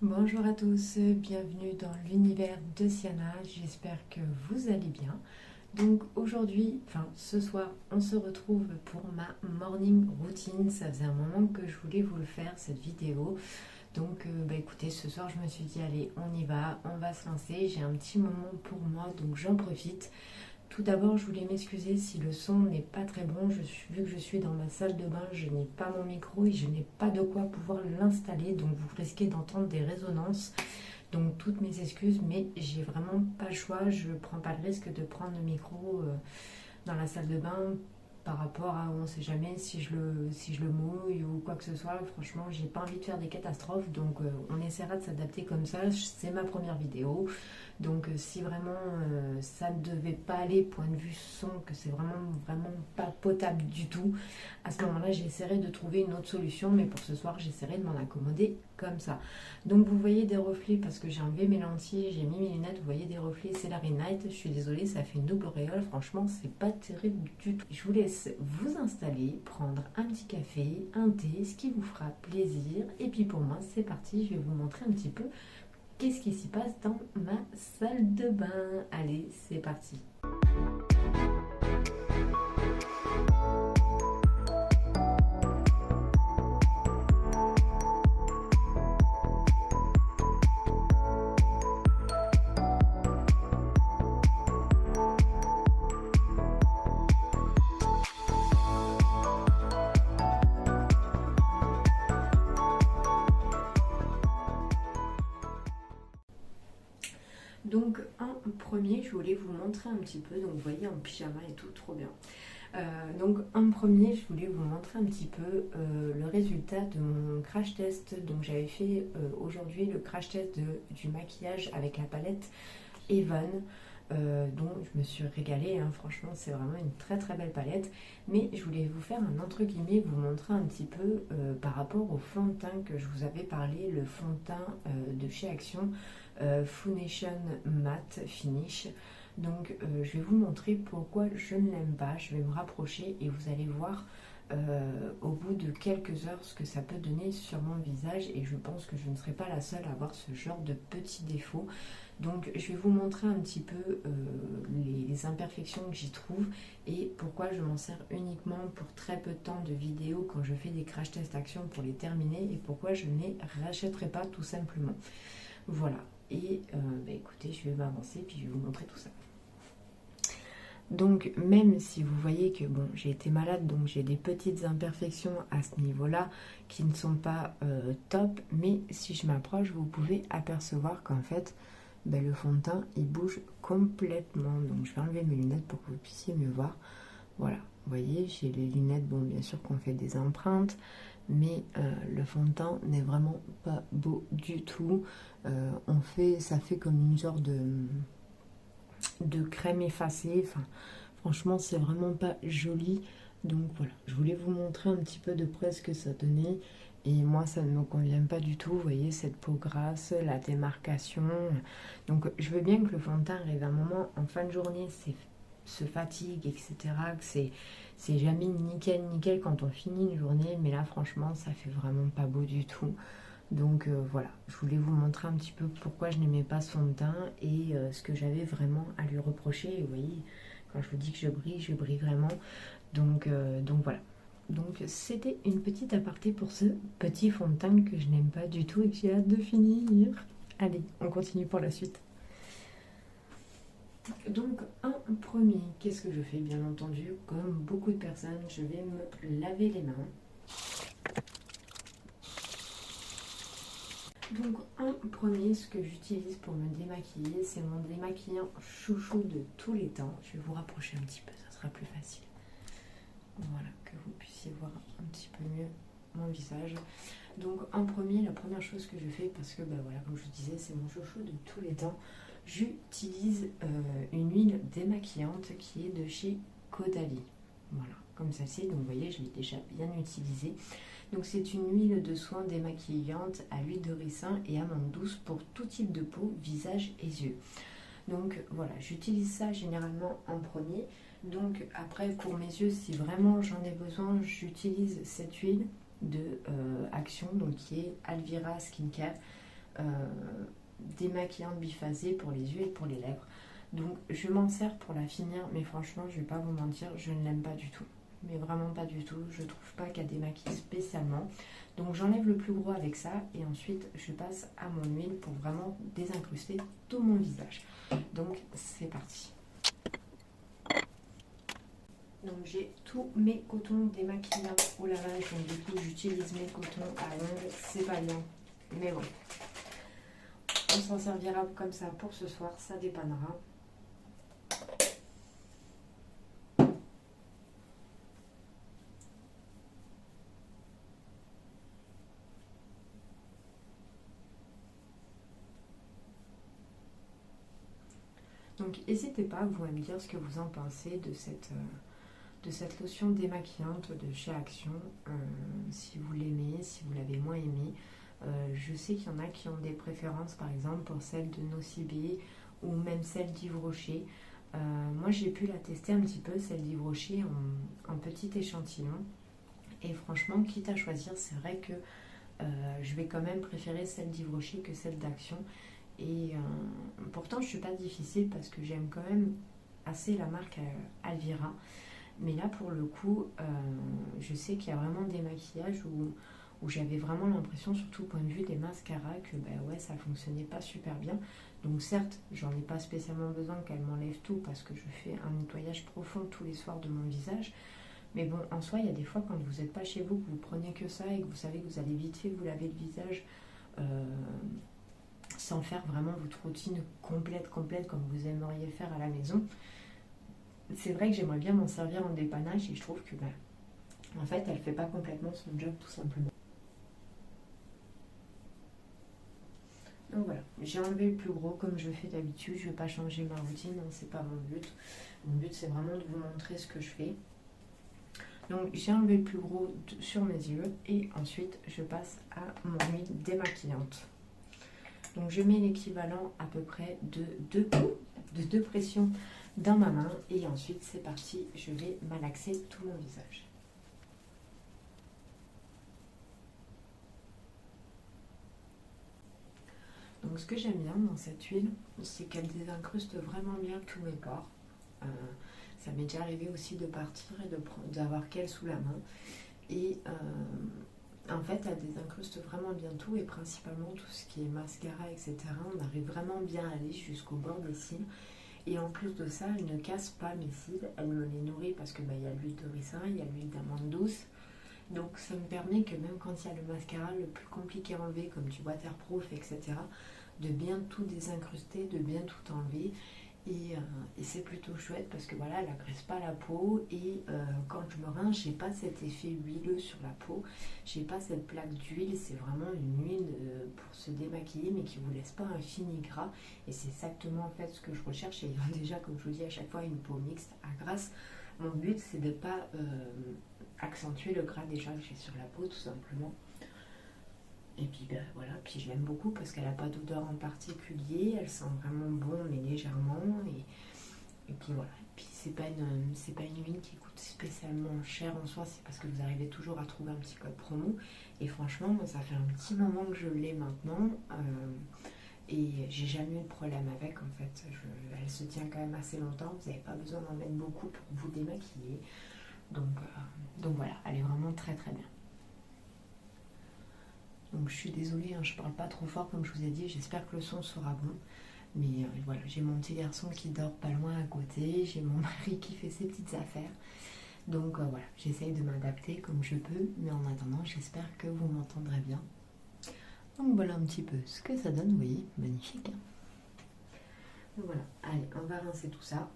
Bonjour à tous, bienvenue dans l'univers de Siana, j'espère que vous allez bien. Donc aujourd'hui, ce soir, on se retrouve pour ma morning routine. Ça faisait un moment que je voulais vous le faire, cette vidéo. Donc écoutez, ce soir je me suis dit allez, on y va, on va se lancer. J'ai un petit moment pour moi, donc j'en profite. Tout d'abord, je voulais m'excuser si le son n'est pas très bon. Vu que je suis dans ma salle de bain, je n'ai pas mon micro et je n'ai pas de quoi pouvoir l'installer. Donc vous risquez d'entendre des résonances. Donc toutes mes excuses, mais j'ai vraiment pas le choix. Je ne prends pas le risque de prendre le micro dans la salle de bain par rapport à on ne sait jamais si je le mouille ou quoi que ce soit. Franchement, j'ai pas envie de faire des catastrophes. Donc on essaiera de s'adapter comme ça. C'est ma première vidéo. Donc si vraiment ça ne devait pas aller, point de vue son, que c'est vraiment pas potable du tout, à ce moment-là j'essaierai de trouver une autre solution, mais pour ce soir j'essaierai de m'en accommoder comme ça. Donc vous voyez des reflets parce que j'ai enlevé mes lentilles, j'ai mis mes lunettes, vous voyez des reflets Celery Night, je suis désolée, ça fait une double auréole, franchement c'est pas terrible du tout. Je vous laisse vous installer, prendre un petit café, un thé, ce qui vous fera plaisir, et puis pour moi c'est parti, je vais vous montrer un petit peu qu'est-ce qui s'y passe dans ma salle de bain. Allez, c'est parti. Donc en premier, je voulais vous montrer un petit peu, donc vous voyez en pyjama et tout, trop bien. Donc en premier, je voulais vous montrer un petit peu le résultat de mon crash test. Donc j'avais fait aujourd'hui le crash test du maquillage avec la palette Evan. Dont je me suis régalée, hein. Franchement c'est vraiment une très très belle palette, mais je voulais vous faire un entre guillemets, vous montrer un petit peu par rapport au fond de teint que je vous avais parlé, le fond de teint de chez Action, Foundation Matte Finish. Donc je vais vous montrer pourquoi je ne l'aime pas, je vais me rapprocher et vous allez voir au bout de quelques heures ce que ça peut donner sur mon visage, et je pense que je ne serai pas la seule à avoir ce genre de petits défauts. Donc je vais vous montrer un petit peu les imperfections que j'y trouve et pourquoi je m'en sers uniquement pour très peu de temps de vidéos quand je fais des crash tests Action pour les terminer, et pourquoi je ne les rachèterai pas tout simplement. Voilà, et écoutez, je vais m'avancer puis je vais vous montrer tout ça. Donc même si vous voyez que bon, j'ai été malade, donc j'ai des petites imperfections à ce niveau-là qui ne sont pas top, mais si je m'approche, vous pouvez apercevoir qu'en fait, le fond de teint, il bouge complètement. Donc je vais enlever mes lunettes pour que vous puissiez mieux voir. Voilà, vous voyez, j'ai les lunettes, bon bien sûr qu'on fait des empreintes, mais le fond de teint n'est vraiment pas beau du tout. Ça fait comme une sorte de crème effacée. Enfin, franchement, c'est vraiment pas joli. Donc voilà, je voulais vous montrer un petit peu de près ce que ça donnait. Et moi, ça ne me convient pas du tout. Vous voyez, cette peau grasse, la démarcation. Donc je veux bien que le fond de teint arrive à un moment, en fin de journée, se fatigue, etc. Que c'est jamais nickel, nickel quand on finit une journée. Mais là, franchement, ça fait vraiment pas beau du tout. Donc voilà, je voulais vous montrer un petit peu pourquoi je n'aimais pas son teint et ce que j'avais vraiment à lui reprocher. Et vous voyez, quand je vous dis que je brille vraiment. Donc voilà. Donc c'était une petite aparté pour ce petit fond de teint que je n'aime pas du tout et que j'ai hâte de finir. Allez, on continue pour la suite. Donc en premier, qu'est-ce que je fais? Bien entendu, comme beaucoup de personnes, je vais me laver les mains. Donc en premier, ce que j'utilise pour me démaquiller, c'est mon démaquillant chouchou de tous les temps. Je vais vous rapprocher un petit peu, ça sera plus facile. Voilà, que vous puissiez voir un petit peu mieux mon visage. Donc en premier, la première chose que je fais, parce que voilà, comme je vous disais, c'est mon chouchou de tous les temps, j'utilise une huile démaquillante qui est de chez Caudalie. Voilà, comme celle-ci, donc vous voyez, je l'ai déjà bien utilisée. Donc c'est une huile de soin démaquillante à l'huile de ricin et amande douce pour tout type de peau, visage et yeux. Donc voilà, j'utilise ça généralement en premier. Donc après, pour mes yeux, si vraiment j'en ai besoin, j'utilise cette huile de Action, donc qui est Alvira Skincare. démaquillant biphasé pour les yeux et pour les lèvres. Donc je m'en sers pour la finir, mais franchement je vais pas vous mentir, je ne l'aime pas du tout. Mais vraiment pas du tout, je trouve pas qu'elle démaquille spécialement. Donc j'enlève le plus gros avec ça et ensuite je passe à mon huile pour vraiment désincruster tout mon visage. Donc c'est parti. Donc j'ai tous mes cotons démaquillants au lavage, donc du coup j'utilise mes cotons à longue, c'est pas bien, mais bon. On s'en servira comme ça pour ce soir, ça dépannera. Donc n'hésitez pas, vous, à me dire ce que vous en pensez de cette lotion démaquillante de chez Action, si vous l'aimez, si vous l'avez moins aimée. Je sais qu'il y en a qui ont des préférences, par exemple pour celle de Nocibé ou même celle d'Yves Rocher. Moi j'ai pu la tester un petit peu, celle d'Yves Rocher, en petit échantillon. Et franchement, quitte à choisir, c'est vrai que je vais quand même préférer celle d'Yves Rocher que celle d'Action. Et pourtant je ne suis pas difficile parce que j'aime quand même assez la marque Alvira. Mais là pour le coup, je sais qu'il y a vraiment des maquillages où j'avais vraiment l'impression, surtout au point de vue des mascaras, que ouais, ça fonctionnait pas super bien. Donc certes, j'en ai pas spécialement besoin qu'elle m'enlève tout parce que je fais un nettoyage profond tous les soirs de mon visage. Mais bon, en soi, il y a des fois quand vous n'êtes pas chez vous, que vous prenez que ça et que vous savez que vous allez vite fait vous laver le visage sans faire vraiment votre routine complète comme vous aimeriez faire à la maison. C'est vrai que j'aimerais bien m'en servir en dépannage et je trouve que en fait, elle fait pas complètement son job tout simplement. Donc voilà, j'ai enlevé le plus gros comme je fais d'habitude. Je ne vais pas changer ma routine, hein, c'est pas mon but. Mon but c'est vraiment de vous montrer ce que je fais. Donc j'ai enlevé le plus gros sur mes yeux et ensuite je passe à mon huile démaquillante. Donc je mets l'équivalent à peu près de deux pressions dans ma main et ensuite c'est parti, je vais malaxer tout mon visage. Donc ce que j'aime bien dans cette huile, c'est qu'elle désincruste vraiment bien tous mes pores. Ça m'est déjà arrivé aussi de partir et d'avoir qu'elle sous la main. Et en fait, elle désincruste vraiment bien tout et principalement tout ce qui est mascara, etc. On arrive vraiment bien à aller jusqu'au bord des cils. Et en plus de ça, elle ne casse pas mes cils, elle me les nourrit parce que y a l'huile de ricin, il y a l'huile d'amande douce. Donc ça me permet que même quand il y a le mascara le plus compliqué à enlever, comme du waterproof, etc., de bien tout désincruster, de bien tout enlever. Et c'est plutôt chouette parce que voilà, elle n'agresse pas la peau et quand je me rince, j'ai pas cet effet huileux sur la peau, j'ai pas cette plaque d'huile, c'est vraiment une huile pour se démaquiller mais qui vous laisse pas un fini gras et c'est exactement en fait ce que je recherche. Et déjà, comme je vous dis à chaque fois, une peau mixte à grasse. Mon but c'est de pas accentuer le gras déjà que j'ai sur la peau tout simplement. Et puis voilà, puis je l'aime beaucoup parce qu'elle n'a pas d'odeur en particulier, elle sent vraiment bon mais légèrement. Et puis voilà, et puis c'est pas une huile qui coûte spécialement cher en soi, c'est parce que vous arrivez toujours à trouver un petit code promo. Et franchement, moi, ça fait un petit moment que je l'ai maintenant. Et j'ai jamais eu de problème avec en fait. Elle se tient quand même assez longtemps, vous n'avez pas besoin d'en mettre beaucoup pour vous démaquiller. Donc voilà, elle est vraiment très très bien. Donc je suis désolée, hein, je parle pas trop fort comme je vous ai dit, j'espère que le son sera bon. Mais voilà, j'ai mon petit garçon qui dort pas loin à côté, j'ai mon mari qui fait ses petites affaires. Donc voilà, j'essaye de m'adapter comme je peux, mais en attendant, j'espère que vous m'entendrez bien. Donc voilà un petit peu ce que ça donne, vous voyez, magnifique. Hein. Donc voilà, allez, on va rincer tout ça.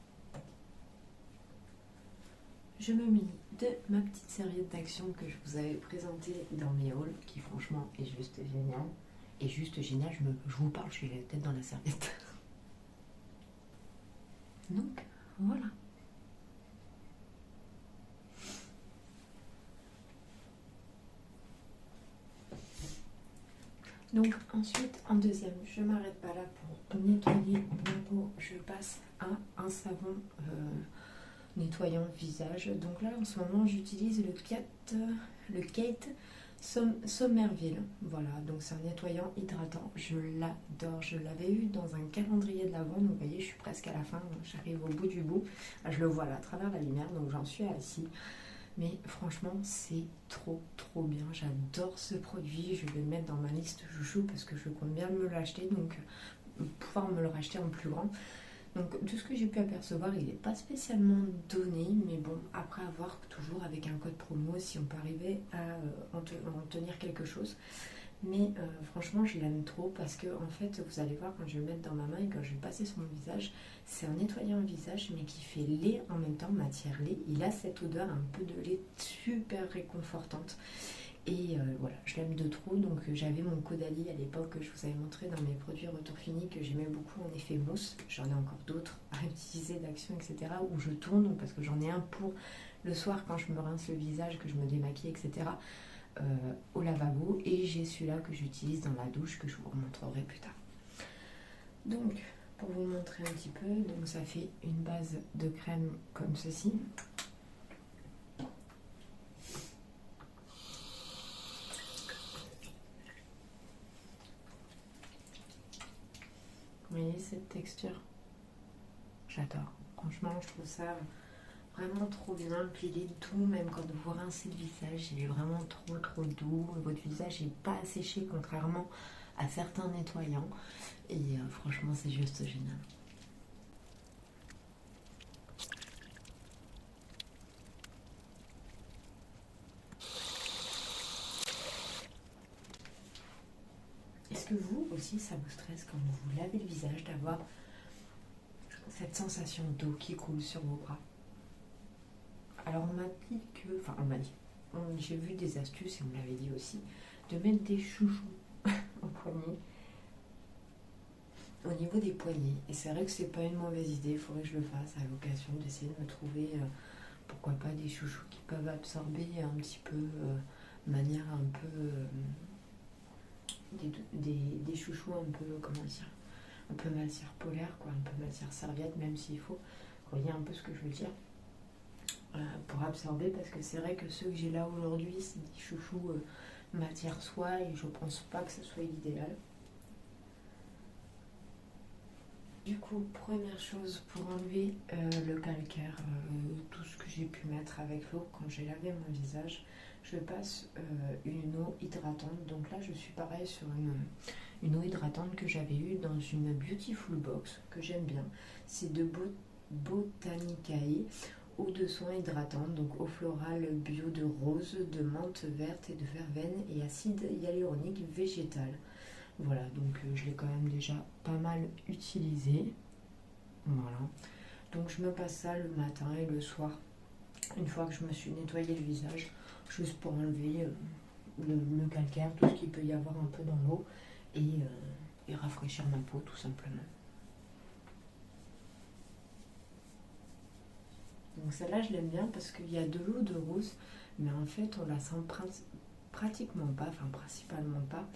Je me munis de ma petite serviette d'action que je vous avais présentée dans mes hauls, qui franchement est juste génial. Et juste génial, je vous parle, je suis la tête dans la serviette. Donc, voilà. Donc ensuite, en deuxième, je ne m'arrête pas là pour nettoyer ma peau. Je passe à un savon nettoyant visage. Donc là, en ce moment, j'utilise le Kate Somerville, voilà, donc c'est un nettoyant hydratant, je l'adore, je l'avais eu dans un calendrier de l'Avent, donc vous voyez je suis presque à la fin, j'arrive au bout du bout, je le vois là à travers la lumière, donc j'en suis assis, mais franchement c'est trop bien, j'adore ce produit, je vais le mettre dans ma liste chouchou parce que je compte bien me l'acheter, donc pouvoir me le racheter en plus grand. Donc tout ce que j'ai pu apercevoir, il n'est pas spécialement donné, mais bon, après avoir toujours avec un code promo, si on peut arriver à en tenir quelque chose. Mais franchement, je l'aime trop parce que en fait, vous allez voir quand je vais le mettre dans ma main et quand je vais passer sur mon visage, c'est un nettoyant visage mais qui fait lait en même temps, matière lait. Il a cette odeur un peu de lait super réconfortante. Et voilà, je l'aime de trop. Donc j'avais mon Caudalie à l'époque que je vous avais montré dans mes produits retour fini que j'aimais beaucoup en effet mousse. J'en ai encore d'autres à utiliser d'action, etc. Où je tourne, donc, parce que j'en ai un pour le soir quand je me rince le visage, que je me démaquille, etc. Au lavabo. Et j'ai celui-là que j'utilise dans la douche que je vous remontrerai plus tard. Donc pour vous montrer un petit peu, donc ça fait une base de crème comme ceci. Vous voyez cette texture? J'adore. Franchement, je trouve ça vraiment trop bien. Puis il est doux, même quand vous rincez le visage, il est vraiment trop doux. Votre visage n'est pas asséché, contrairement à certains nettoyants. Et franchement, c'est juste génial. Est-ce que vous aussi, ça vous stresse quand vous vous lavez le visage d'avoir cette sensation d'eau qui coule sur vos bras? Alors on m'a dit que, enfin on m'a dit, j'ai vu des astuces et on me l'avait dit aussi, de mettre des chouchous au poignet, au niveau des poignets. Et c'est vrai que c'est pas une mauvaise idée, il faudrait que je le fasse à l'occasion d'essayer de me trouver, pourquoi pas, des chouchous qui peuvent absorber un petit peu, manière un peu, des chouchous un peu, comment dire, un peu matière polaire, quoi, un peu matière serviette, même s'il faut. Vous voyez un peu ce que je veux dire? Pour absorber, parce que c'est vrai que ceux que j'ai là aujourd'hui, c'est des chouchous matière soie et je pense pas que ce soit l'idéal. Du coup, première chose pour enlever le calcaire, tout ce que j'ai pu mettre avec l'eau quand j'ai lavé mon visage, je passe une eau hydratante. Donc là, je suis pareil sur une eau hydratante que j'avais eue dans une Beautiful Box que j'aime bien. C'est de Botanicae, eau de soin hydratante, donc eau florale bio de rose, de menthe verte et de verveine et acide hyaluronique végétal. Voilà, donc je l'ai quand même déjà pas mal utilisé. Voilà. Donc je me passe ça le matin et le soir, une fois que je me suis nettoyé le visage, juste pour enlever le calcaire, tout ce qu'il peut y avoir un peu dans l'eau et rafraîchir ma peau tout simplement. Donc celle-là je l'aime bien parce qu'il y a de l'eau de rose, mais en fait on la sent pratiquement pas, enfin principalement pas.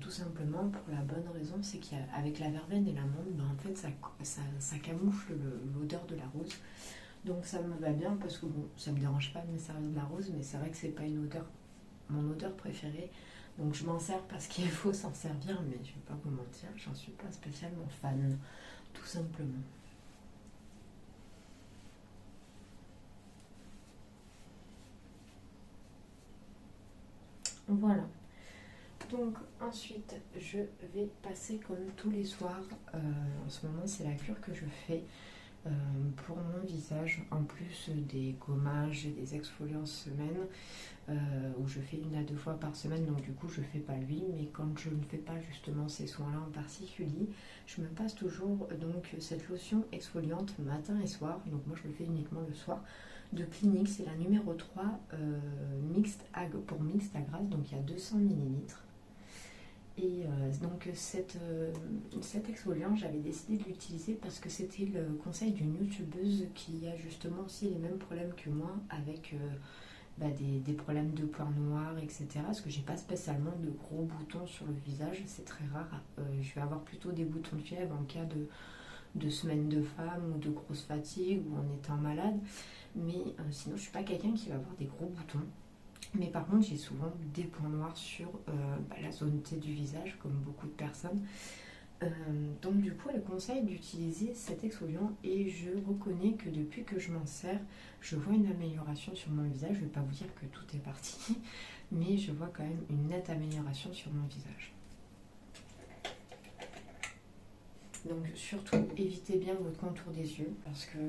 Tout simplement pour la bonne raison, c'est qu'avec la verveine et la menthe, ben, en fait ça camoufle l'odeur de la rose. Donc ça me va bien parce que bon, ça me dérange pas de me servir de la rose, mais c'est vrai que c'est pas mon odeur préférée. Donc je m'en sers parce qu'il faut s'en servir, mais je vais pas vous mentir, j'en suis pas spécialement fan, tout simplement. Voilà. Donc ensuite, je vais passer comme tous les soirs, en ce moment c'est la cure que je fais pour mon visage, en plus des gommages et des exfoliants semaine, où je fais 1 à 2 fois par semaine, donc du coup je fais pas l'huile, mais quand je ne fais pas justement ces soins-là en particulier, je me passe toujours donc cette lotion exfoliante matin et soir, donc moi je le fais uniquement le soir, de Clinique, c'est la numéro 3 pour mixte à grasse, donc il y a 200 millilitres. Et donc cet exfoliant, j'avais décidé de l'utiliser parce que c'était le conseil d'une youtubeuse qui a justement aussi les mêmes problèmes que moi avec des problèmes de points noirs, etc. Parce que j'ai pas spécialement de gros boutons sur le visage, c'est très rare. Je vais avoir plutôt des boutons de fièvre en cas de semaine de femme ou de grosse fatigue ou en étant malade. Mais sinon, je suis pas quelqu'un qui va avoir des gros boutons. Mais par contre, j'ai souvent des points noirs sur la zone T du visage, comme beaucoup de personnes. Donc du coup, elle conseille d'utiliser cet exfoliant et je reconnais que depuis que je m'en sers, je vois une amélioration sur mon visage. Je ne vais pas vous dire que tout est parti, mais je vois quand même une nette amélioration sur mon visage. Donc surtout, évitez bien votre contour des yeux parce que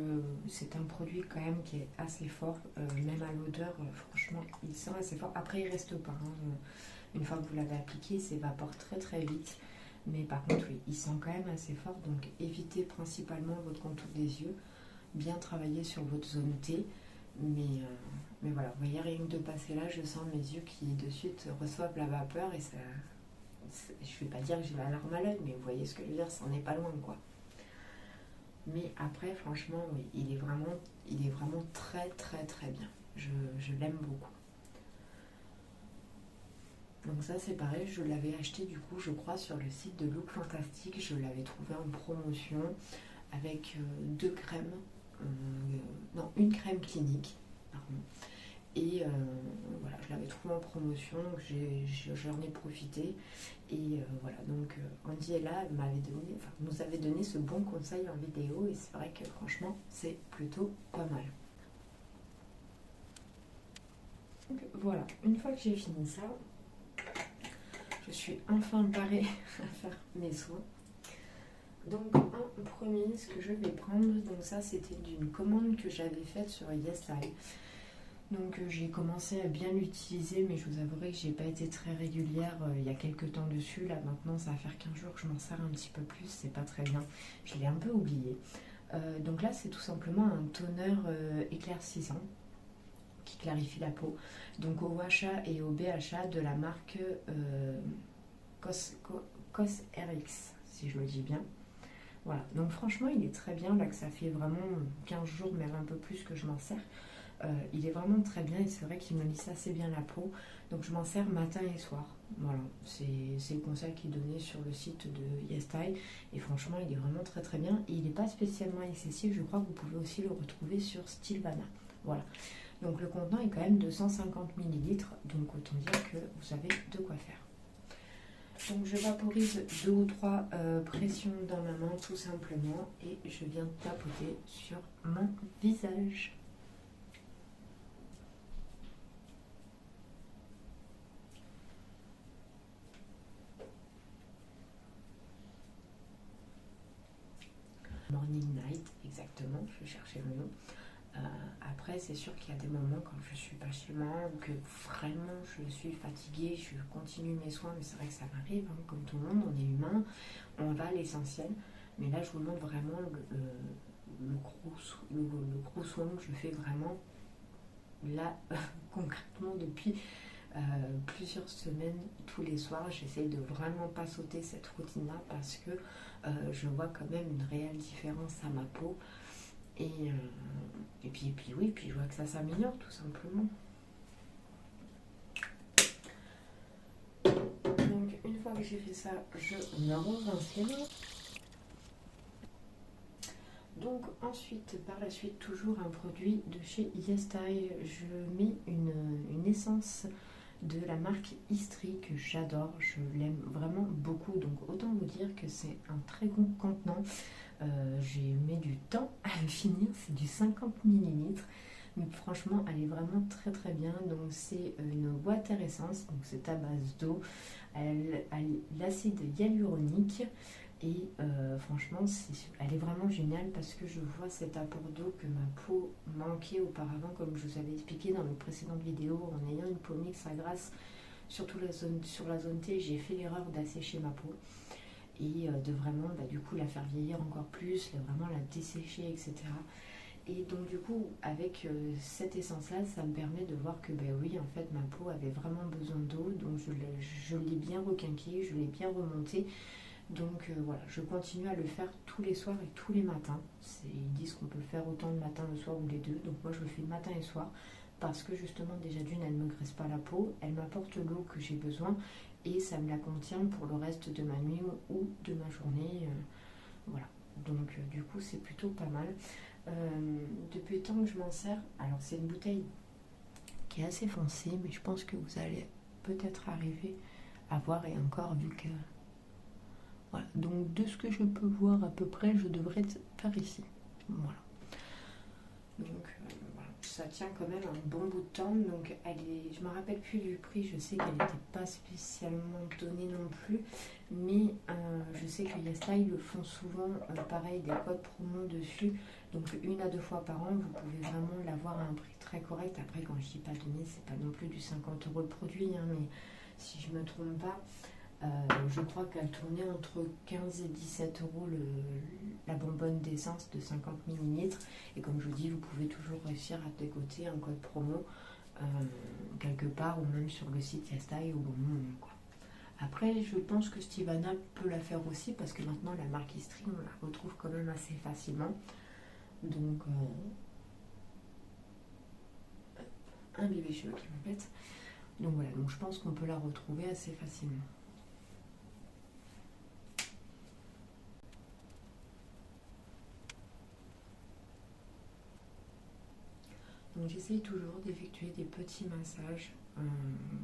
c'est un produit quand même qui est assez fort, même à l'odeur, franchement, il sent assez fort. Après, il reste pas, hein. Une fois que vous l'avez appliqué, il s'évapore très très vite. Mais par contre, oui, il sent quand même assez fort, donc évitez principalement votre contour des yeux, bien travailler sur votre zone T. Mais voilà, vous voyez, rien que de passer là, je sens mes yeux qui de suite reçoivent la vapeur et ça... Je vais pas dire que j'ai la larme à l'œil, mais vous voyez ce que je veux dire, ça en est pas loin, quoi. Mais après, franchement, oui, il est vraiment très très très bien. Je l'aime beaucoup. Donc ça c'est pareil, je l'avais acheté du coup je crois sur le site de Look Fantastique, je l'avais trouvé en promotion avec deux crèmes, non une crème clinique, pardon. Et voilà, je l'avais trouvé en promotion, donc j'en ai profité. Et voilà, donc Andy est là, nous avait donné ce bon conseil en vidéo et c'est vrai que franchement c'est plutôt pas mal. Donc voilà, une fois que j'ai fini ça, je suis enfin parée à faire mes soins. Donc en premier, ce que je vais prendre, donc ça c'était d'une commande que j'avais faite sur YesStyle. Donc j'ai commencé à bien l'utiliser, mais je vous avouerai que j'ai pas été très régulière il y a quelques temps dessus. Là maintenant ça va faire 15 jours que je m'en sers un petit peu plus, c'est pas très bien. Je l'ai un peu oublié. Donc là c'est tout simplement un toner éclaircissant qui clarifie la peau. Donc au WHA et au BHA de la marque CosRX, si je le dis bien. Voilà, donc franchement il est très bien, là que ça fait vraiment 15 jours, même un peu plus que je m'en sers. Il est vraiment très bien et c'est vrai qu'il me lisse assez bien la peau. Donc je m'en sers matin et soir. Voilà, c'est le conseil qui est donné sur le site de YesStyle. Et franchement, il est vraiment très très bien. Et il n'est pas spécialement excessif. Je crois que vous pouvez aussi le retrouver sur Stilvana. Voilà. Donc le contenant est quand même de 150 ml. Donc autant dire que vous avez de quoi faire. Donc je vaporise 2 ou 3 pressions dans ma main tout simplement. Et je viens tapoter sur mon visage. Morning night, exactement, je vais chercher le nom. Après, c'est sûr qu'il y a des moments quand je suis pas chez moi ou que vraiment je suis fatiguée, je continue mes soins, mais c'est vrai que ça m'arrive, hein, comme tout le monde, on est humain, on va à l'essentiel. Mais là, je vous montre vraiment le gros soin que je fais vraiment là, concrètement, depuis plusieurs semaines, tous les soirs. J'essaye de vraiment pas sauter cette routine-là parce que je vois quand même une réelle différence à ma peau. Et puis oui, puis je vois que ça s'améliore tout simplement. Donc une fois que j'ai fait ça, je me rince les mains. Donc ensuite, par la suite, toujours un produit de chez YesStyle. Je mets une essence de la marque Istri que j'adore, je l'aime vraiment beaucoup. Donc autant vous dire que c'est un très bon contenant. J'ai mis du temps à le finir, c'est du 50 ml, mais franchement elle est vraiment très très bien. Donc c'est une water essence, donc c'est à base d'eau, elle a l'acide hyaluronique et franchement elle est vraiment géniale parce que je vois cet apport d'eau que ma peau manquait auparavant, comme je vous avais expliqué dans mes précédentes vidéos. En ayant une peau mixte à grasse, surtout sur la zone T, j'ai fait l'erreur d'assécher ma peau et de vraiment du coup la faire vieillir encore plus, vraiment la dessécher, etc. Et donc du coup avec cette essence là, ça me permet de voir que oui, en fait ma peau avait vraiment besoin d'eau, donc je l'ai bien requinquée, je l'ai bien remontée. Donc voilà, je continue à le faire tous les soirs et tous les matins. Ils disent qu'on peut le faire autant le matin, le soir ou les deux, donc moi je le fais matin et soir parce que justement déjà d'une, elle ne me graisse pas la peau, elle m'apporte l'eau que j'ai besoin et ça me la contient pour le reste de ma nuit ou de ma journée. Voilà, donc du coup c'est plutôt pas mal. Depuis le temps que je m'en sers, alors c'est une bouteille qui est assez foncé, mais je pense que vous allez peut-être arriver à voir, et encore vu que... Voilà, donc de ce que je peux voir à peu près, je devrais faire ici. Voilà. Donc voilà, ça tient quand même un bon bout de temps. Donc elle est, je me rappelle plus du prix, je sais qu'elle n'était pas spécialement donnée non plus, mais je sais que YesStyle font souvent pareil des codes promo dessus. Donc 1 à 2 fois par an, vous pouvez vraiment l'avoir à un prix très correct. Après, quand je dis pas donné, c'est pas non plus du 50 € le produit, hein, mais si je me trompe pas, je crois qu'elle tournait entre 15 et 17 € la bonbonne d'essence de 50 ml. Et comme je vous dis, vous pouvez toujours réussir à dégoter un code promo quelque part, ou même sur le site YesStyle au bon moment, quoi. Après, je pense que Stivana peut la faire aussi, parce que maintenant la marque Istri, on la retrouve quand même assez facilement. Donc, un bébé cheveux qui m'embête. Donc voilà, donc je pense qu'on peut la retrouver assez facilement. Donc j'essaye toujours d'effectuer des petits massages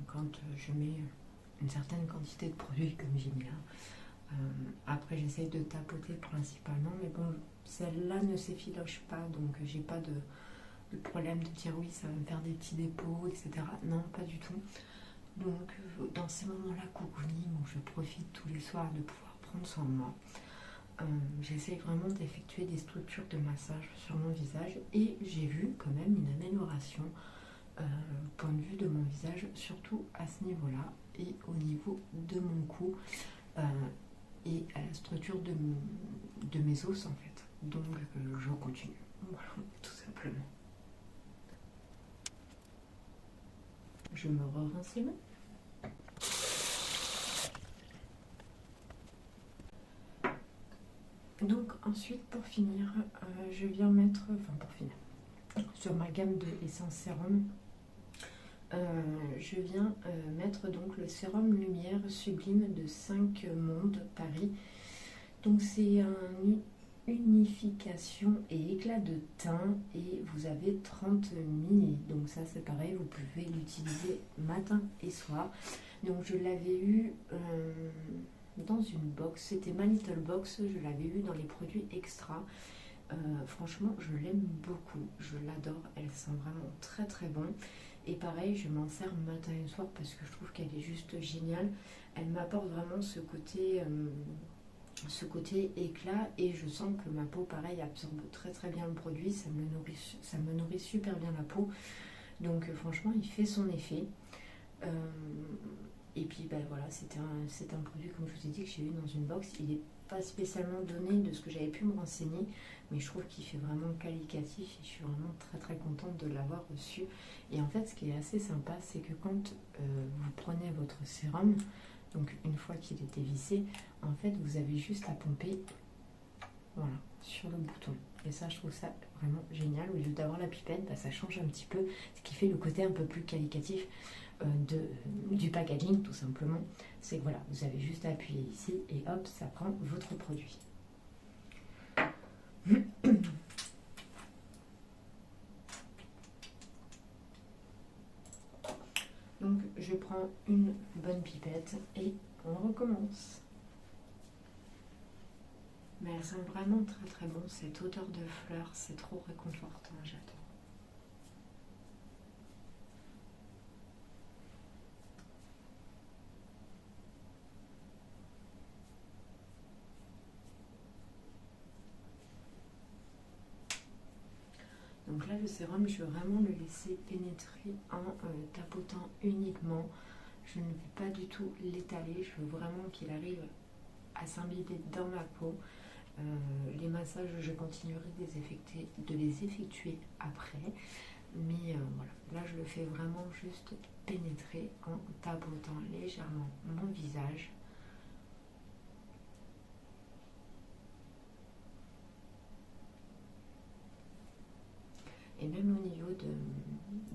quand je mets une certaine quantité de produits comme j'ai mis là. Après j'essaye de tapoter principalement, mais bon, celle-là ne s'effiloche pas, donc j'ai pas de problème de dire oui ça va me faire des petits dépôts, etc. Non, pas du tout. Donc dans ces moments-là, cocooning, où je profite tous les soirs de pouvoir prendre soin de moi, j'essaie vraiment d'effectuer des structures de massage sur mon visage, et j'ai vu quand même une amélioration point de vue de mon visage, surtout à ce niveau-là et au niveau de mon cou et à la structure de mes os en fait. Donc je continue, voilà, tout simplement. Je me rince les mains. Donc ensuite, pour finir, je viens mettre, sur ma gamme de Essence Sérum, je viens mettre donc le sérum lumière sublime de 5 Mondes Paris. Donc c'est une unification et éclat de teint, et vous avez 30 ml. Donc ça c'est pareil, vous pouvez l'utiliser matin et soir. Donc je l'avais eu dans une box, c'était ma little box, je l'avais eu dans les produits extra. Franchement je l'aime beaucoup, je l'adore, elle sent vraiment très très bon. Et pareil, je m'en sers matin et soir parce que je trouve qu'elle est juste géniale. Elle m'apporte vraiment ce côté éclat, et je sens que ma peau pareil absorbe très très bien le produit, ça me nourrit super bien la peau. Donc franchement il fait son effet. Et puis ben voilà, c'est un produit, comme je vous ai dit, que j'ai eu dans une box. Il n'est pas spécialement donné de ce que j'avais pu me renseigner, mais je trouve qu'il fait vraiment qualitatif, et je suis vraiment très très contente de l'avoir reçu. Et en fait ce qui est assez sympa, c'est que quand vous prenez votre sérum, donc une fois qu'il est dévissé, en fait vous avez juste à pomper, voilà, sur le bouton. Et ça je trouve ça vraiment génial. Au lieu d'avoir la pipette, bah, ça change un petit peu, ce qui fait le côté un peu plus qualitatif du packaging, tout simplement. C'est que voilà, vous avez juste à appuyer ici et hop, ça prend votre produit. Donc je prends une bonne pipette et on recommence. Mais elle sent vraiment très très bon, cette odeur de fleurs, c'est trop réconfortant, j'adore. Donc là le sérum, je veux vraiment le laisser pénétrer en tapotant uniquement. Je ne veux pas du tout l'étaler, je veux vraiment qu'il arrive à s'imbiber dans ma peau. Les massages, je continuerai de les effectuer après. Mais voilà, là je le fais vraiment juste pénétrer en tapotant légèrement mon visage. Et même au niveau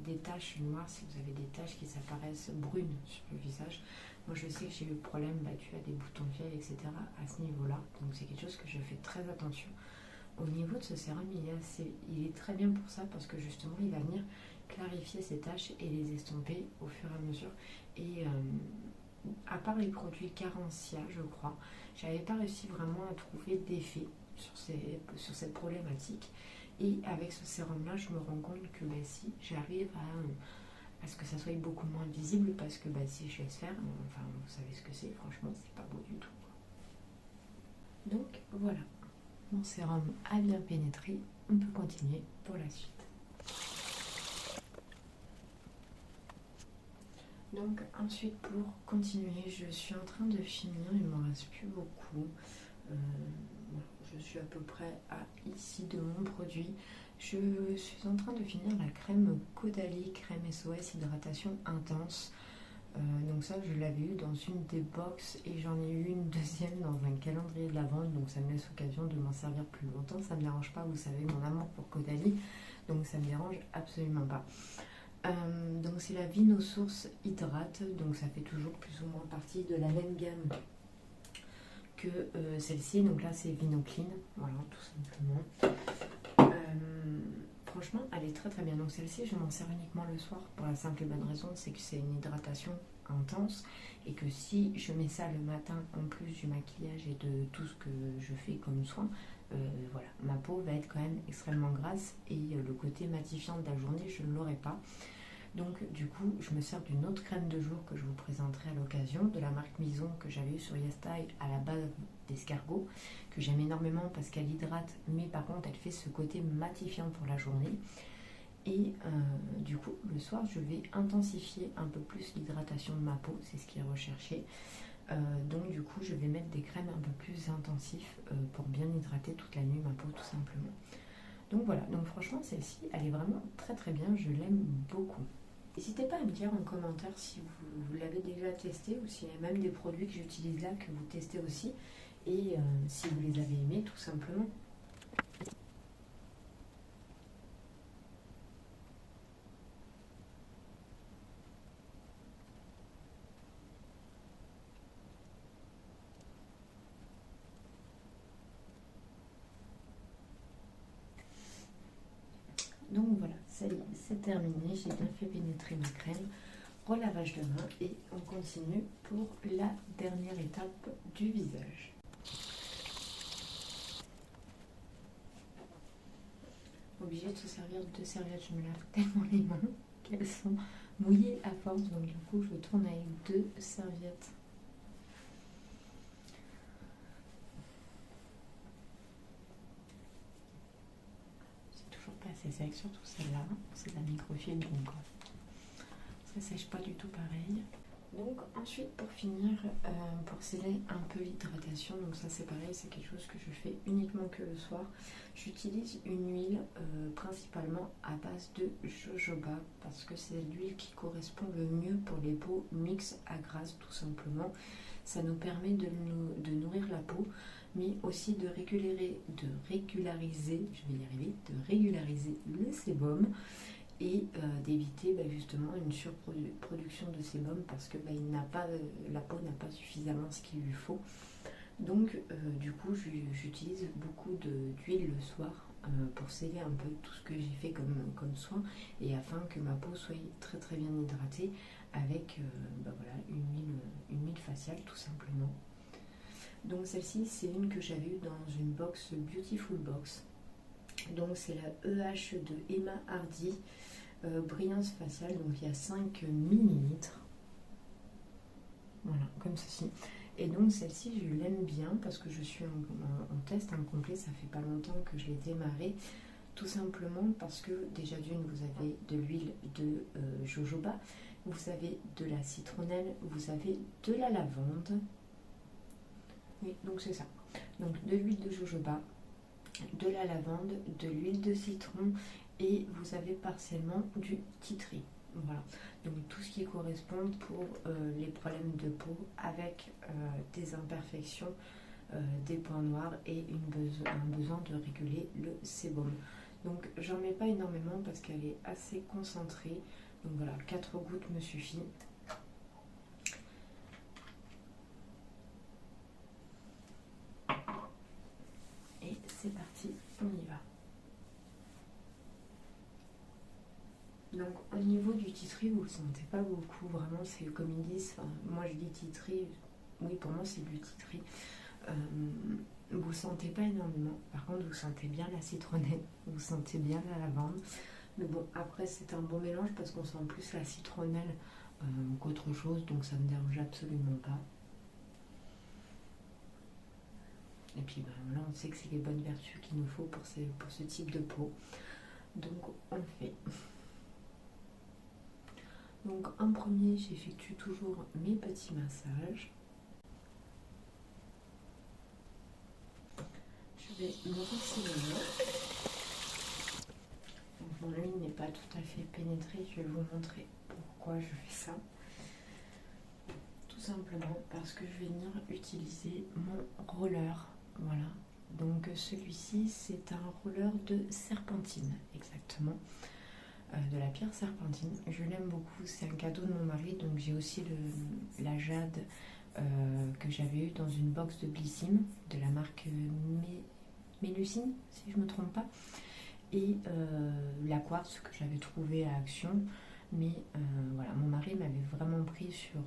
des taches noires, si vous avez des taches qui s'apparaissent brunes sur le visage, moi je sais que j'ai eu le problème, tu as des boutons de fièvre, etc. à ce niveau-là. Donc c'est quelque chose que je fais très attention. au niveau de ce sérum, il est très bien pour ça parce que justement il va venir clarifier ces taches et les estomper au fur et à mesure. Et à part les produits Carencia, je crois, j'avais pas réussi vraiment à trouver d'effet sur cette problématique. Et avec ce sérum là, je me rends compte que si j'arrive à ce que ça soit beaucoup moins visible, parce que si je laisse faire, enfin vous savez ce que c'est, franchement c'est pas beau du tout. Donc voilà, mon sérum a bien pénétré, on peut continuer pour la suite. Donc ensuite, pour continuer, je suis en train de finir, il ne m'en reste plus beaucoup. Je suis à peu près à ici de mon produit. Je suis en train de finir la crème Caudalie, crème SOS hydratation intense. Donc ça, je l'avais eu dans une des box et j'en ai eu une deuxième dans un calendrier de la vente. Donc ça me laisse l'occasion de m'en servir plus longtemps. Ça ne me dérange pas, vous savez mon amour pour Caudalie. Donc ça ne me dérange absolument pas. Donc c'est la Vinosource Hydrate. Donc ça fait toujours plus ou moins partie de la même gamme que celle-ci. Donc là c'est Vinoclean. Voilà, tout simplement. Franchement, elle est très très bien. Donc celle-ci, je m'en sers uniquement le soir pour la simple et bonne raison, c'est que c'est une hydratation intense et que si je mets ça le matin en plus du maquillage et de tout ce que je fais comme soin, voilà, ma peau va être quand même extrêmement grasse et le côté matifiant de la journée, je ne l'aurai pas. Donc du coup, je me sers d'une autre crème de jour que je vous présenterai à l'occasion, de la marque Mison que j'avais eu sur YesStyle à la base d'escargot, que j'aime énormément parce qu'elle hydrate, mais par contre elle fait ce côté matifiant pour la journée. Et du coup, le soir, je vais intensifier un peu plus l'hydratation de ma peau, c'est ce qui est recherché. Donc du coup, je vais mettre des crèmes un peu plus intensifs pour bien hydrater toute la nuit ma peau tout simplement. Donc voilà, donc franchement celle-ci, elle est vraiment très très bien, je l'aime beaucoup. N'hésitez pas à me dire en commentaire si vous l'avez déjà testé ou s'il y a même des produits que j'utilise là que vous testez aussi et si vous les avez aimés tout simplement. Donc voilà, ça y est, c'est terminé, j'ai bien fait pénétrer ma crème, relavage de main et on continue pour la dernière étape du visage. Obligée de se servir de serviettes, je me lave tellement les mains qu'elles sont mouillées à force, donc du coup je tourne avec 2 serviettes. Pas assez sec, surtout celle-là, c'est de la microfibre donc ça sèche pas du tout pareil. Donc ensuite pour finir, pour sceller un peu l'hydratation, donc ça c'est pareil, c'est quelque chose que je fais uniquement que le soir. J'utilise une huile principalement à base de jojoba parce que c'est l'huile qui correspond le mieux pour les peaux mixtes à grasse tout simplement. Ça nous permet de nourrir la peau, mais aussi de régulariser, je vais y arriver, de régulariser le sébum et d'éviter justement une surproduction de sébum parce que la peau n'a pas suffisamment ce qu'il lui faut. Donc du coup j'utilise beaucoup d'huile le soir pour sceller un peu tout ce que j'ai fait comme soin et afin que ma peau soit très très bien hydratée avec voilà, une huile faciale tout simplement. Donc celle-ci c'est une que j'avais eue dans une box Beautiful Box. Donc c'est la EH de Emma Hardy brillance faciale, donc il y a 5 ml. Voilà, comme ceci. Et donc celle-ci je l'aime bien parce que je suis en test incomplet, ça fait pas longtemps que je l'ai démarré. Tout simplement parce que déjà d'une vous avez de l'huile de jojoba, vous avez de la citronnelle, vous avez de la lavande. Oui, donc c'est ça. Donc de l'huile de jojoba, de la lavande, de l'huile de citron et vous avez partiellement du tea tree. Voilà, donc tout ce qui correspond pour les problèmes de peau avec des imperfections, des points noirs et un besoin de réguler le sébum. Donc j'en mets pas énormément parce qu'elle est assez concentrée. Donc voilà, 4 gouttes me suffit. Et c'est parti, on y va. Donc au niveau du titri, vous le sentez pas beaucoup, vraiment c'est comme ils disent, moi je dis titri, oui pour moi c'est du titri. Vous le sentez pas énormément, par contre vous sentez bien la citronnelle, vous sentez bien la lavande. Mais bon, après c'est un bon mélange parce qu'on sent plus la citronnelle qu'autre chose, donc ça ne me dérange absolument pas. Et puis ben, là on sait que c'est les bonnes vertus qu'il nous faut pour ce type de peau. Donc on le fait. Donc en premier, j'effectue toujours mes petits massages. Je vais me rincer les mains. Donc mon huile n'est pas tout à fait pénétrée, je vais vous montrer pourquoi je fais ça. Tout simplement parce que je vais venir utiliser mon roller. Voilà. Donc celui-ci, c'est un roller de serpentine, exactement. De la pierre serpentine. Je l'aime beaucoup, c'est un cadeau de mon mari, donc j'ai aussi la jade que j'avais eu dans une box de Blissim de la marque Mélusine, si je ne me trompe pas, et la quartz que j'avais trouvé à Action, mais voilà, mon mari m'avait vraiment pris sur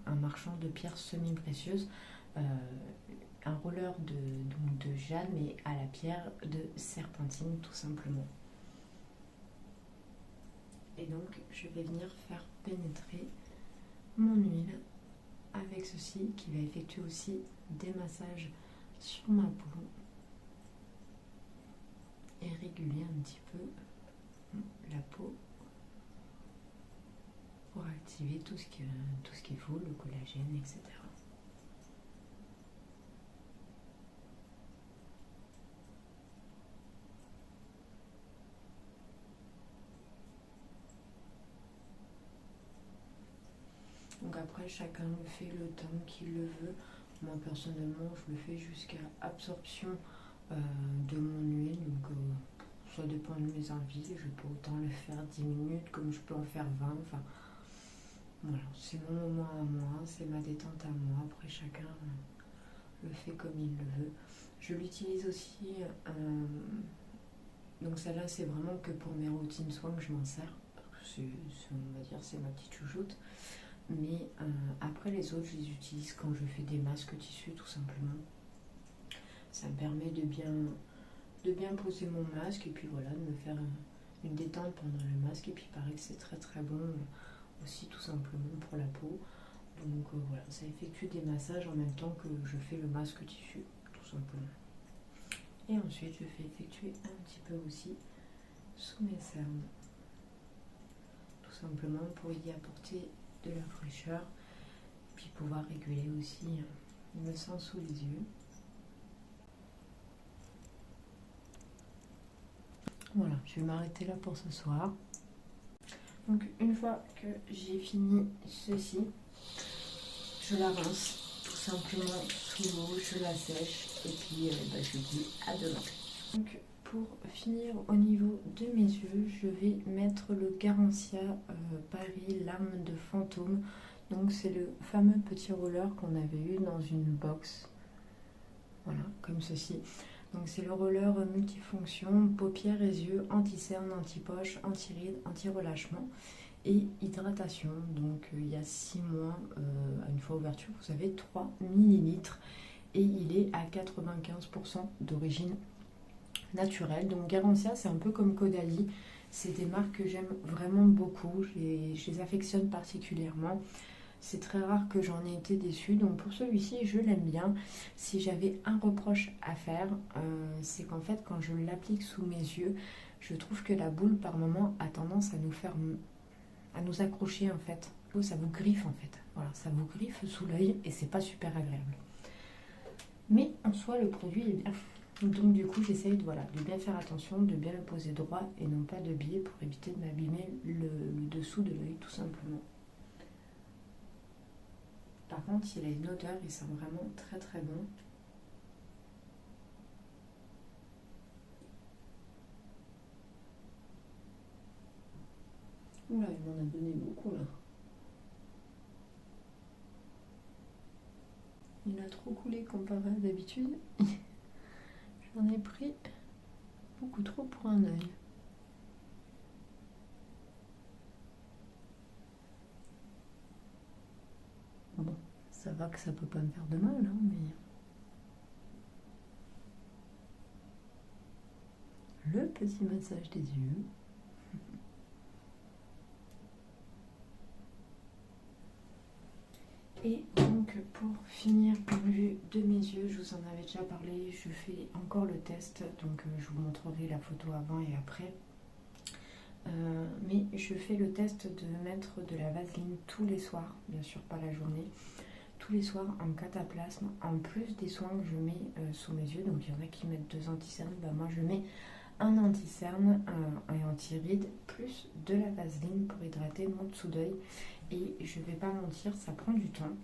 un marchand de pierres semi-précieuses, un roller de jade, mais à la pierre de serpentine tout simplement. Et donc je vais venir faire pénétrer mon huile avec ceci qui va effectuer aussi des massages sur ma peau et réguler un petit peu la peau pour activer tout ce qu'il faut, le collagène, etc. Donc après, chacun le fait le temps qu'il le veut. Moi, personnellement, je le fais jusqu'à absorption de mon huile. Donc, ça dépend de mes envies. Je peux autant le faire 10 minutes comme je peux en faire 20. Enfin, voilà, c'est mon moment à moi, c'est ma détente à moi. Après, chacun le fait comme il le veut. Je l'utilise aussi. Donc, celle-là, c'est vraiment que pour mes routines soins que je m'en sers. On va dire, c'est ma petite chouchoute. Mais après les autres, je les utilise quand je fais des masques tissus tout simplement. Ça me permet de bien poser mon masque et puis voilà, de me faire une détente pendant le masque. Et puis il paraît que c'est très très bon aussi tout simplement pour la peau. Donc voilà, ça effectue des massages en même temps que je fais le masque tissu tout simplement. Et ensuite je fais effectuer un petit peu aussi sous mes cernes. Tout simplement pour y apporter de la fraîcheur, puis pouvoir réguler aussi le sang sous les yeux. Voilà, je vais m'arrêter là pour ce soir. Donc une fois que j'ai fini ceci, je la rince tout simplement sous l'eau, je la sèche et puis je dis à demain. Donc pour finir au niveau de mes yeux, je vais mettre le Garancia Paris Lame de Fantôme. Donc c'est le fameux petit roller qu'on avait eu dans une box. Voilà, comme ceci. Donc c'est le roller multifonction, paupières et yeux, anti-cerne, anti-poche, anti-rides, anti-relâchement et hydratation. Donc il y a 6 mois, à une fois ouverture, vous avez 3 ml et il est à 95% d'origine naturelle. Donc Garancia, c'est un peu comme Caudalie, c'est des marques que j'aime vraiment beaucoup, je les affectionne particulièrement. C'est très rare que j'en ai été déçue, donc pour celui-ci je l'aime bien. Si j'avais un reproche à faire, c'est qu'en fait quand je l'applique sous mes yeux, je trouve que la boule par moment a tendance à nous accrocher en fait. Ça vous griffe en fait, voilà, ça vous griffe sous l'œil et c'est pas super agréable. Mais en soi le produit est bien. Donc du coup j'essaye de bien faire attention, de bien le poser droit et non pas de biais pour éviter de m'abîmer le dessous de l'œil tout simplement. Par contre il a une odeur, il sent vraiment très très bon. Oula, il m'en a donné beaucoup là. Il a trop coulé comparé à d'habitude. Je J'en ai pris beaucoup trop pour un œil. Bon, ça va que ça peut pas me faire de mal, hein, mais... Le petit massage des yeux. Et donc pour finir en vue de mes yeux, je vous en avais déjà parlé, je fais encore le test, donc je vous montrerai la photo avant et après. Mais je fais le test de mettre de la vaseline tous les soirs, bien sûr pas la journée, tous les soirs en cataplasme, en plus des soins que je mets sous mes yeux. Donc il y en a qui mettent 2 anti-cernes, bah moi je mets un anti-cerne, un anti-rides, plus de la vaseline pour hydrater mon dessous d'œil. Et je vais pas mentir, ça prend du temps,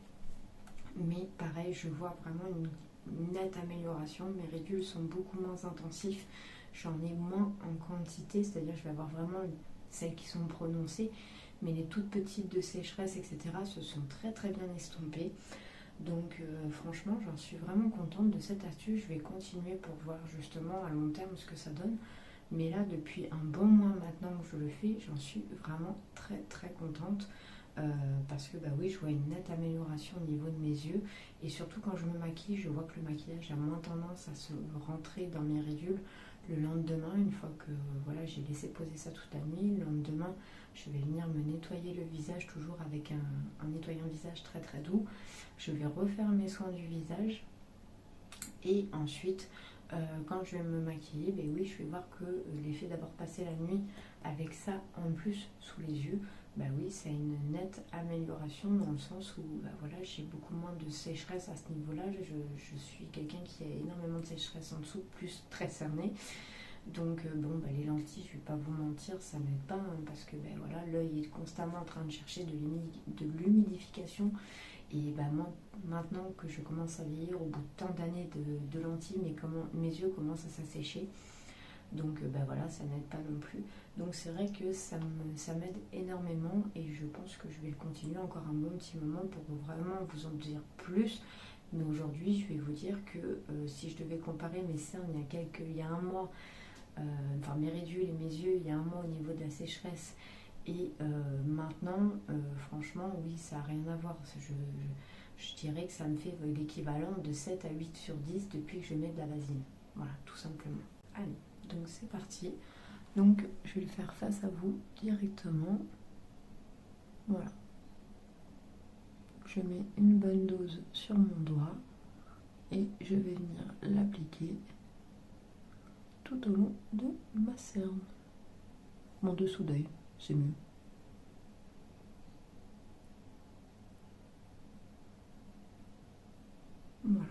mais pareil, je vois vraiment une nette amélioration. Mes ridules sont beaucoup moins intensifs, j'en ai moins en quantité, c'est-à-dire je vais avoir vraiment celles qui sont prononcées, mais les toutes petites de sécheresse, etc., se sont très très bien estompées. Donc franchement, j'en suis vraiment contente de cette astuce. Je vais continuer pour voir justement à long terme ce que ça donne. Mais là, depuis un bon mois maintenant que je le fais, j'en suis vraiment très très contente. Parce que bah oui, je vois une nette amélioration au niveau de mes yeux. Et surtout quand je me maquille, je vois que le maquillage a moins tendance à se rentrer dans mes ridules. Le lendemain, une fois que voilà, j'ai laissé poser ça toute la nuit, le lendemain, je vais venir me nettoyer le visage, toujours avec un nettoyant visage très très doux. Je vais refaire mes soins du visage. Et ensuite, quand je vais me maquiller, ben oui, je vais voir que l'effet d'avoir passé la nuit avec ça en plus sous les yeux, bah oui, c'est une nette amélioration dans le sens où bah voilà, j'ai beaucoup moins de sécheresse à ce niveau-là. Je suis quelqu'un qui a énormément de sécheresse en dessous, plus très cerné. Donc bon, bah, les lentilles, je vais pas vous mentir, ça m'aide pas hein, parce que bah, voilà, l'œil est constamment en train de chercher de l'humidification. Et bah, maintenant que je commence à vieillir, au bout de tant d'années de lentilles, mes yeux commencent à s'assécher. Donc bah voilà, ça n'aide pas non plus. Donc c'est vrai que ça m'aide énormément et je pense que je vais le continuer encore un bon petit moment pour vraiment vous en dire plus. Mais aujourd'hui, je vais vous dire que si je devais comparer mes cernes il y a un mois, enfin mes ridules et mes yeux, il y a un mois au niveau de la sécheresse et maintenant, franchement, oui, ça n'a rien à voir. Je dirais que ça me fait l'équivalent de 7 à 8 sur 10 depuis que je mets de la vaseline. Voilà, tout simplement. Allez. Donc c'est parti. Donc je vais le faire face à vous directement. Voilà. Je mets une bonne dose sur mon doigt et je vais venir l'appliquer tout au long de ma cerne. Mon dessous d'œil, c'est mieux. Voilà.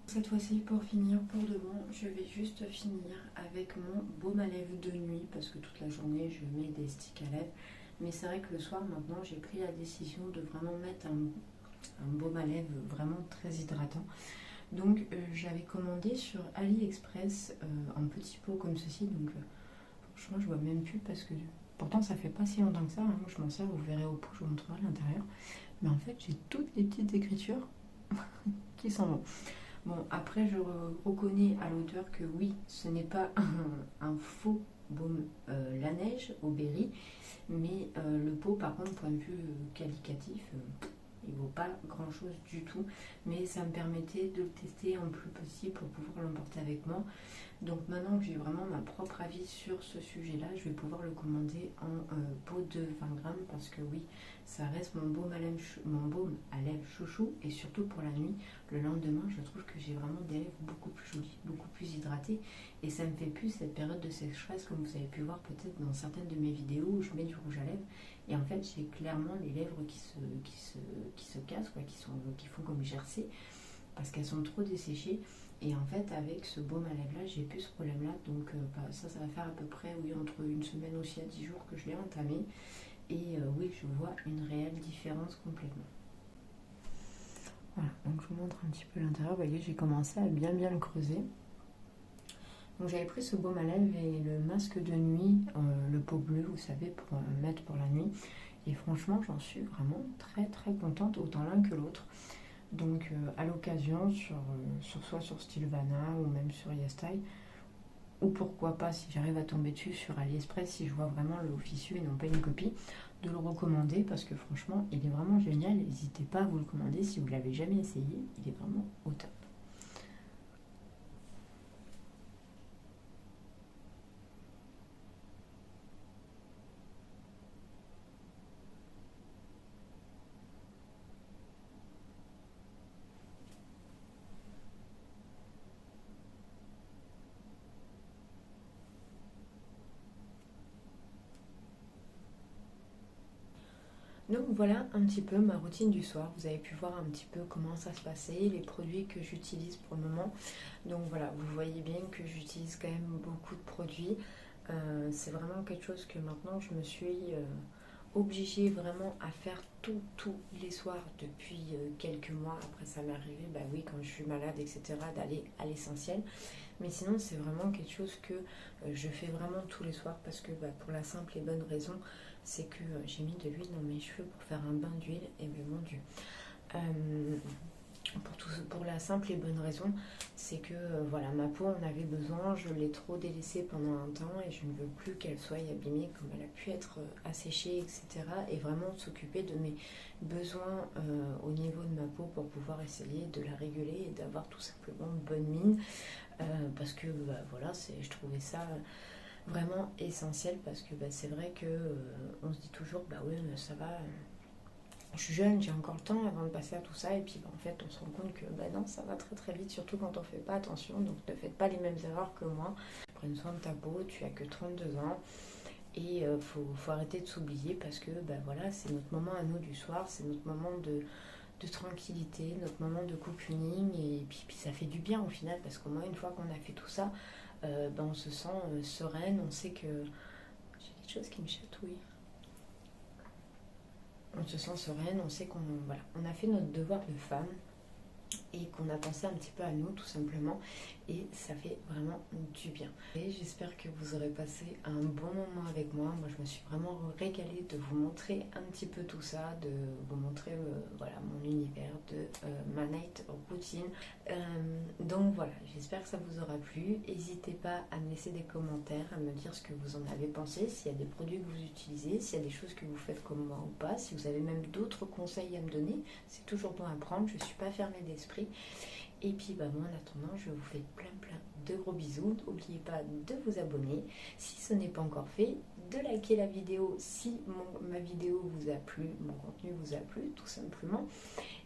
Cette fois-ci, pour finir, pour de bon, je vais juste finir avec mon baume à lèvres de nuit parce que toute la journée, je mets des sticks à lèvres. Mais c'est vrai que le soir, maintenant, j'ai pris la décision de vraiment mettre un baume à lèvres vraiment très hydratant. Donc, j'avais commandé sur AliExpress un petit pot comme ceci. Donc, franchement, je vois même plus parce que pourtant, ça fait pas si longtemps que ça. Hein. Je m'en sers, vous verrez au pot, je vous montrerai à l'intérieur. Mais en fait, j'ai toutes les petites écritures qui s'en vont. Bon, après, je reconnais à l'odeur que oui, ce n'est pas un faux baume la neige au berry, mais le pot, par contre, point de vue qualitatif, il vaut pas grand chose du tout, mais ça me permettait de le tester en plus petit pour pouvoir l'emporter avec moi. Donc maintenant que j'ai vraiment ma propre avis sur ce sujet-là, je vais pouvoir le commander en pot de 20 grammes parce que oui, ça reste mon baume à lèvres chouchou et surtout pour la nuit. Le lendemain, je trouve que j'ai vraiment des lèvres beaucoup plus jolies, beaucoup plus hydratées et ça me fait plus cette période de sécheresse comme vous avez pu voir peut-être dans certaines de mes vidéos où je mets du rouge à lèvres et en fait j'ai clairement les lèvres qui se cassent, quoi, qui font comme gercer parce qu'elles sont trop desséchées. Et en fait, avec ce baume à lèvres là, j'ai plus ce problème là. Donc ça va faire à peu près, oui, entre une semaine aussi à 10 jours que je l'ai entamé. Et oui, je vois une réelle différence complètement. Voilà, donc je vous montre un petit peu l'intérieur. Vous voyez, j'ai commencé à bien le creuser. Donc j'avais pris ce baume à lèvres et le masque de nuit, le pot bleu, vous savez, pour mettre pour la nuit. Et franchement, j'en suis vraiment très contente, autant l'un que l'autre. Donc à l'occasion, soit sur Stylevana ou même sur YesStyle, ou pourquoi pas, si j'arrive à tomber dessus sur AliExpress, si je vois vraiment l'officieux et non pas une copie, de le recommander parce que franchement, il est vraiment génial. N'hésitez pas à vous le commander si vous ne l'avez jamais essayé, il est vraiment au top. Donc voilà un petit peu ma routine du soir. Vous avez pu voir un petit peu comment ça se passait, les produits que j'utilise pour le moment. Donc voilà, vous voyez bien que j'utilise quand même beaucoup de produits. C'est vraiment quelque chose que maintenant je me suis obligée vraiment à faire tous les soirs depuis quelques mois. Après ça m'est arrivé, bah oui, quand je suis malade, etc., d'aller à l'essentiel. Mais sinon, c'est vraiment quelque chose que je fais vraiment tous les soirs parce que pour la simple et bonne raison, c'est que j'ai mis de l'huile dans mes cheveux pour faire un bain d'huile et mais mon Dieu. Pour la simple et bonne raison, c'est que voilà, ma peau en avait besoin, je l'ai trop délaissée pendant un temps et je ne veux plus qu'elle soit abîmée comme elle a pu être asséchée, etc. Et vraiment s'occuper de mes besoins au niveau de ma peau pour pouvoir essayer de la réguler et d'avoir tout simplement une bonne mine. Parce que voilà, je trouvais ça vraiment essentiel parce que c'est vrai que on se dit toujours oui ça va, je suis jeune, j'ai encore le temps avant de passer à tout ça et puis en fait on se rend compte que non, ça va très vite, surtout quand on fait pas attention. Donc ne faites pas les mêmes erreurs que moi, prenne soin de ta peau, tu as que 32 ans et faut arrêter de s'oublier parce que voilà, c'est notre moment à nous du soir, c'est notre moment de tranquillité, notre moment de cocooning et puis ça fait du bien au final parce qu'au moins une fois qu'on a fait tout ça, on se sent sereine, on sait que j'ai quelque chose qui me chatouille. On se sent sereine, on sait on a fait notre devoir de femme et qu'on a pensé un petit peu à nous tout simplement et ça fait vraiment du bien. Et j'espère que vous aurez passé un bon moment avec moi. Moi je me suis vraiment régalée de vous montrer un petit peu tout ça, de vous montrer voilà, mon univers, de ma night routine. Donc voilà, j'espère que ça vous aura plu. N'hésitez pas à me laisser des commentaires, à me dire ce que vous en avez pensé, s'il y a des produits que vous utilisez, s'il y a des choses que vous faites comme moi ou pas, si vous avez même d'autres conseils à me donner, c'est toujours bon à prendre, je ne suis pas fermée d'esprit. Et puis moi en attendant, je vous fais plein de gros bisous. N'oubliez pas de vous abonner si ce n'est pas encore fait, de liker la vidéo si ma vidéo vous a plu, mon contenu vous a plu tout simplement,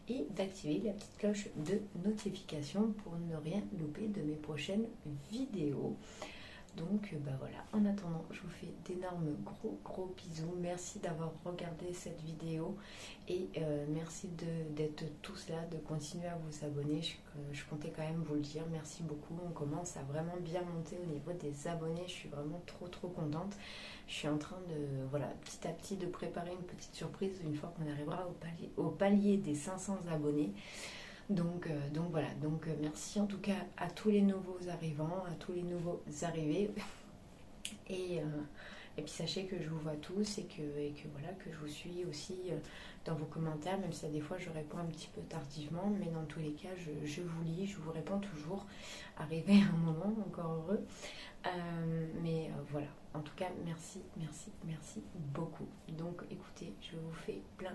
et d'activer la petite cloche de notification pour ne rien louper de mes prochaines vidéos. Donc voilà, en attendant, je vous fais d'énormes gros bisous. Merci d'avoir regardé cette vidéo et merci d'être tous là, de continuer à vous abonner. Je comptais quand même vous le dire, merci beaucoup. On commence à vraiment bien monter au niveau des abonnés. Je suis vraiment trop contente. Je suis en train de, voilà, petit à petit de préparer une petite surprise une fois qu'on arrivera au palier des 500 abonnés. Donc voilà, merci en tout cas à tous les nouveaux arrivants, à tous les nouveaux arrivés. Et puis sachez que je vous vois tous et que voilà, que je vous suis aussi dans vos commentaires, même si des fois je réponds un petit peu tardivement, mais dans tous les cas je vous lis, je vous réponds toujours, arrivé à un moment encore heureux. Mais voilà, en tout cas merci beaucoup. Donc écoutez, je vous fais plein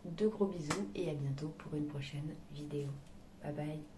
de gros bisous et à bientôt pour une prochaine vidéo. Bye bye.